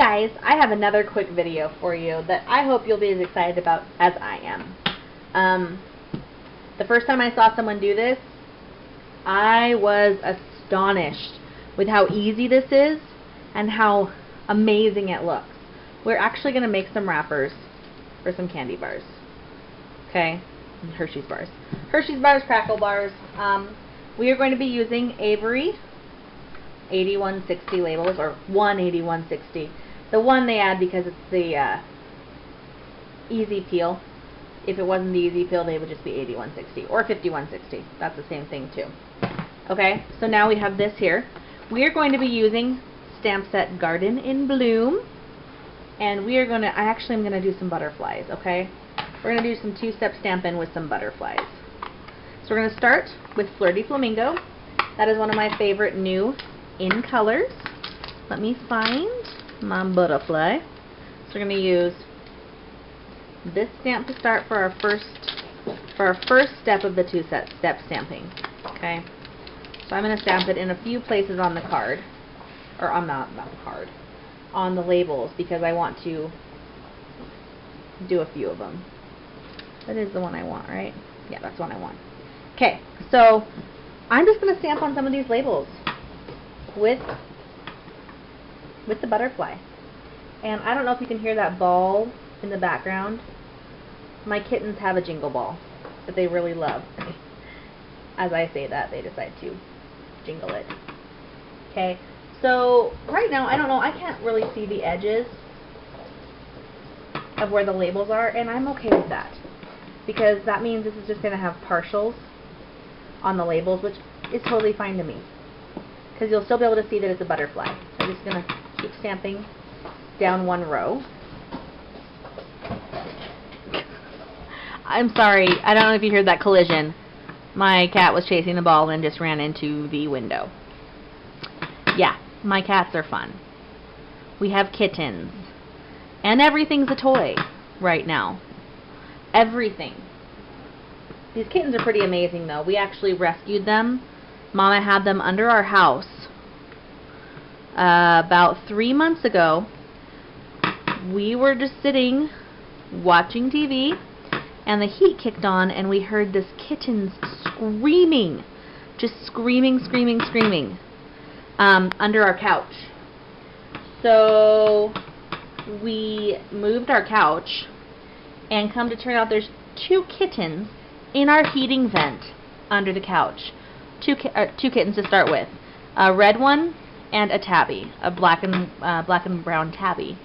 guys, I have another quick video for you that I hope you'll be as excited about as I am. The first time I saw someone do this, I was astonished with how easy this is and how amazing it looks. We're actually going to make some wrappers for some candy bars. Okay, Hershey's bars. Hershey's bars, crackle bars. We are going to be using Avery 8160 labels, or 18160. The one they add because it's the easy peel. If it wasn't the easy peel, they would just be 8160 or 5160. That's the same thing too. Okay, so now we have this here. We are going to be using stamp set Garden in Bloom, and we are going to, I actually am going to do some butterflies. Okay, we're going to do some two-step stamping with some butterflies. So we're going to start with Flirty Flamingo. That is one of my favorite new in colors. Let me find my butterfly. So we're going to use this stamp to start for our first step of the two-step stamping. Okay, so I'm going to stamp it in a few places on the card, or on not the card, on the labels, because I want to do a few of them. That is the one I want, right? Yeah, that's the one I want. Okay, so I'm just going to stamp on some of these labels with the butterfly. And I don't know if you can hear that ball in the background. My kittens have a jingle ball that they really love. As I say that, they decide to jingle it. Okay, so right now, I don't know, I can't really see the edges of where the labels are, and I'm okay with that, because that means this is just going to have partials on the labels, which is totally fine to me, because you'll still be able to see that it's a butterfly. So I'm just going to keep stamping down one row. I'm sorry, I don't know if you heard that collision. My cat was chasing the ball and just ran into the window. Yeah, my cats are fun. We have kittens. And everything's a toy right now. Everything. These kittens are pretty amazing though. We actually rescued them. Mama had them under our house. About 3 months ago, we were just sitting watching TV, and the heat kicked on, and we heard this kitten's screaming, just screaming, under our couch. So we moved our couch, and come to turn out there's 2 kittens in our heating vent under the couch. Two kittens to start with, a red one and a tabby, a black and brown tabby.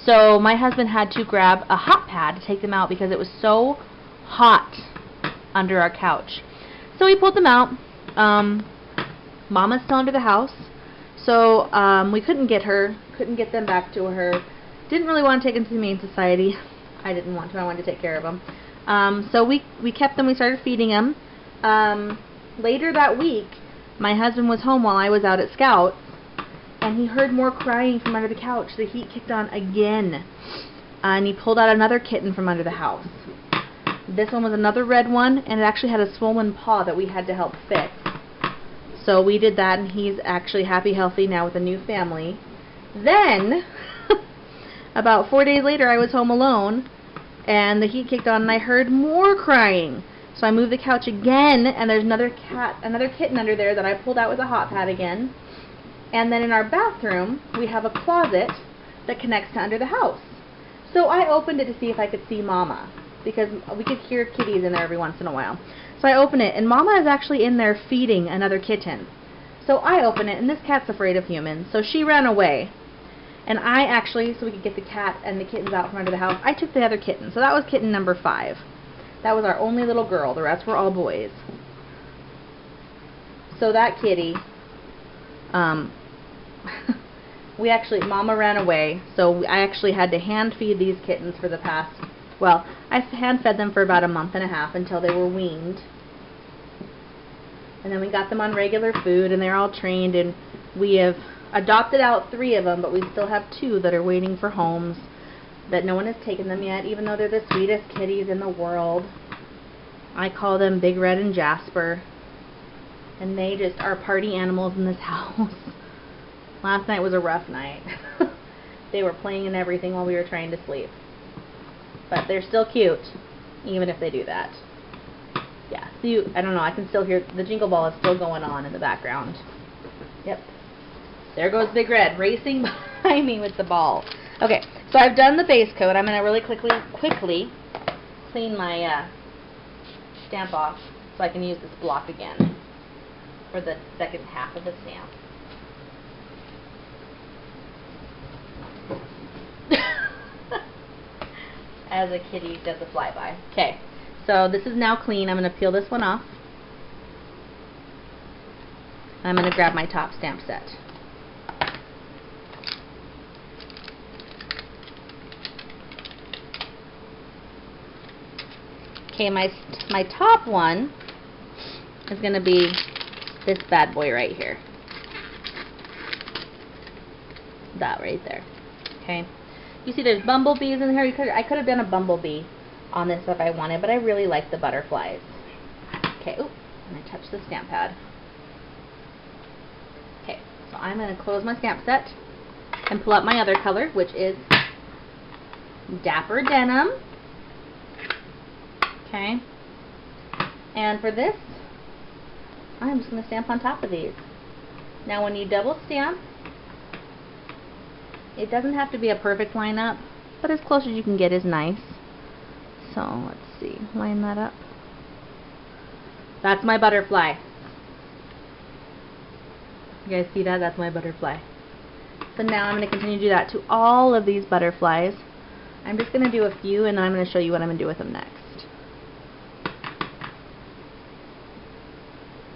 So my husband had to grab a hot pad to take them out because it was so hot under our couch. So we pulled them out. Mama's still under the house, so we couldn't get them back to her. Didn't really want to take them to the Humane Society. I didn't want to. I wanted to take care of them. So we kept them. We started feeding them. Later that week, my husband was home while I was out at Scouts, and he heard more crying from under the couch. The heat kicked on again, and he pulled out another kitten from under the house. This one was another red one, and it actually had a swollen paw that we had to help fix. So we did that, and he's actually happy, healthy now with a new family. Then, about 4 days later, I was home alone, and the heat kicked on, and I heard more crying. So I moved the couch again, and there's another kitten under there that I pulled out with a hot pad again. And then in our bathroom, we have a closet that connects to under the house. So I opened it to see if I could see Mama, because we could hear kitties in there every once in a while. So I open it, and Mama is actually in there feeding another kitten. So I open it, and this cat's afraid of humans, so she ran away. And I actually, so we could get the cat and the kittens out from under the house, I took the other kitten. So that was kitten number 5. That was our only little girl. The rest were all boys. So that kitty, Mama ran away, so I actually had to hand feed these kittens for the past, well, I hand fed them for about a month and a half until they were weaned. And then we got them on regular food, and they're all trained, and we have adopted out 3 of them, but we still have 2 that are waiting for homes, that no one has taken them yet, even though they're the sweetest kitties in the world. I call them Big Red and Jasper, and they just are party animals in this house. Last night was a rough night. They were playing and everything while we were trying to sleep. But they're still cute, even if they do that. Yeah, so I don't know, I can still hear the jingle ball is still going on in the background. Yep. There goes Big Red racing behind me with the ball. Okay, so I've done the base coat. I'm going to really quickly clean my stamp off so I can use this block again for the second half of the stamp. As a kitty does a flyby. Okay, so this is now clean. I'm going to peel this one off. I'm going to grab my top stamp set. Okay, my top one is going to be this bad boy right here. That right there. Okay. You see there's bumblebees in here. I could have done a bumblebee on this if I wanted, but I really like the butterflies. Okay, oop, and I touched the stamp pad. Okay, so I'm going to close my stamp set and pull out my other color, which is Dapper Denim. Okay, and for this, I'm just going to stamp on top of these. Now when you double stamp, it doesn't have to be a perfect lineup, but as close as you can get is nice. So let's see, line that up. That's my butterfly. You guys see that? That's my butterfly. So now I'm going to continue to do that to all of these butterflies. I'm just going to do a few and I'm going to show you what I'm going to do with them next.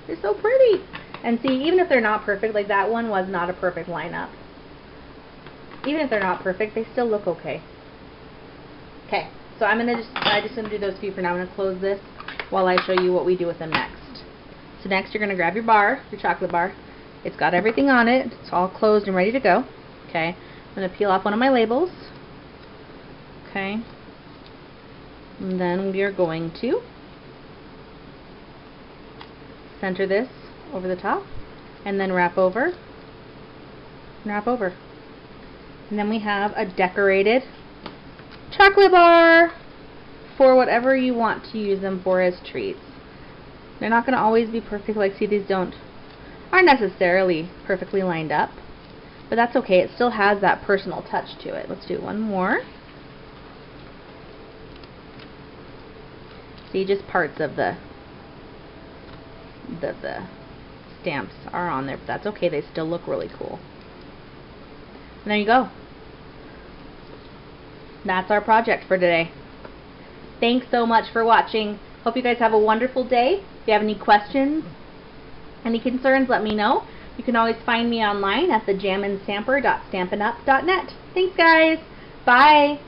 They're so pretty. And see, even if they're not perfect, like that one was not a perfect lineup. Even if they're not perfect, they still look okay. Okay, so I'm just gonna do those few for now. I'm gonna close this while I show you what we do with them next. So next, you're gonna grab your bar, your chocolate bar. It's got everything on it. It's all closed and ready to go. Okay, I'm gonna peel off one of my labels. Okay, and then we are going to center this over the top, and then wrap over, and wrap over. And then we have a decorated chocolate bar for whatever you want to use them for as treats. They're not going to always be perfect. Like, see, these aren't necessarily perfectly lined up, but that's okay. It still has that personal touch to it. Let's do one more. See, just parts of the stamps are on there, but that's okay. They still look really cool. And there you go. That's our project for today. Thanks so much for watching. Hope you guys have a wonderful day. If you have any questions, any concerns, let me know. You can always find me online at thejammandstamper.stampinup.net. Thanks, guys. Bye.